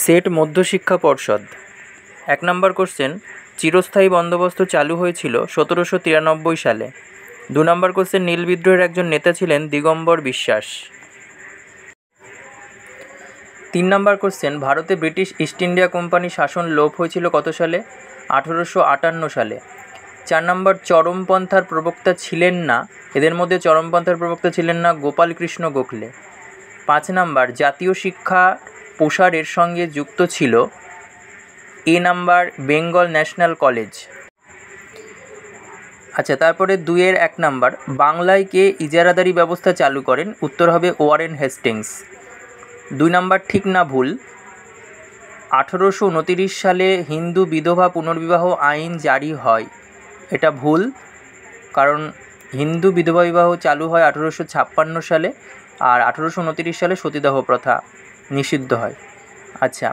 Set মধ্যশিক্ষা পর্ষদ। 1 নম্বর question, চিরস্থায়ী বন্দোবস্ত চালু হয়েছিল 1793 সালে। 2 নম্বর কোশ্চেন, নীল বিদ্রোহের একজন নেতা ছিলেন দিগম্বর বিশ্বাস। 3 নম্বর কোশ্চেন, ভারতে ব্রিটিশ ইস্ট ইন্ডিয়া কোম্পানি শাসন লোপ হয়েছিল কত সালে? 1858 সালে। 4 নম্বর, চরমপন্থার প্রবক্তা ছিলেন না, এদের মধ্যে চরমপন্থার প্রবক্তা ছিলেন না গোপালকৃষ্ণ গোখলে। 5 নম্বর, জাতীয় শিক্ষা প্রসারের সঙ্গে যুক্ত ছিল এ নাম্বার বেঙ্গল ন্যাশনাল কলেজ। আচ্ছা, তারপরে 2-এর 1 নাম্বার, বাংলায় কে ইজারাদারি ব্যবস্থা চালু করেন? উত্তর হবে ওয়ারেন হেস্টিংস। 2 নাম্বার, ঠিক না ভুল, 1829 সালে হিন্দু বিধবা পুনর্বিবাহ আইন জারি হয়। এটা ভুল, কারণ হিন্দু বিধবা বিবাহ চালু হয় 1856 সালে, আর 1829 সালে সতীদাহ প্রথা নিষিদ্ধ হয়। আচ্ছা,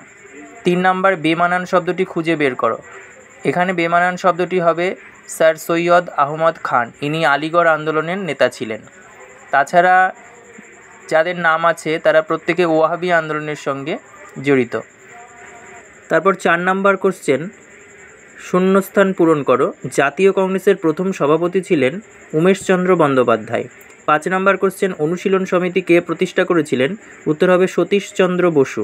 3 নাম্বার, বেমানান শব্দটি খুঁজে বের করো। এখানে বেমানান শব্দটি হবে স্যার সৈয়দ আহমদ খান, ইনি আলিগড় আন্দোলনের নেতা ছিলেন। তাছাড়া যাদের নাম আছে তারা প্রত্যেকে ওয়াহাবি আন্দোলনের সঙ্গে জড়িত। তারপর 4 নাম্বার কোশ্চেন, শূন্যস্থান পূরণ করো। জাতীয় কংগ্রেসের প্রথম সভাপতি ছিলেন উমেশচন্দ্র বন্দ্যোপাধ্যায়। 5 নাম্বার কোশ্চেন, অনুশীলন সমিতি কে প্রতিষ্ঠা করেছিলেন? উত্তর হবে সতীশচন্দ্র বসু।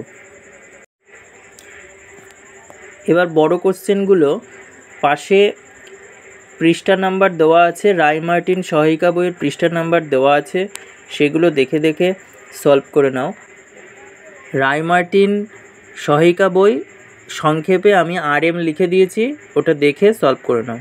এবার বড় কোশ্চেনগুলো পাশে পৃষ্ঠা নাম্বার দেওয়া আছে, রায়-মার্টিন সহায়িকা বইয়ের পৃষ্ঠা নাম্বার দেওয়া আছে, সেগুলো দেখে দেখে সলভ করে নাও। রায়-মার্টিন সহায়িকা বই সংক্ষেপে আমি RM লিখে দিয়েছি, ওটা দেখে সলভ করে নাও।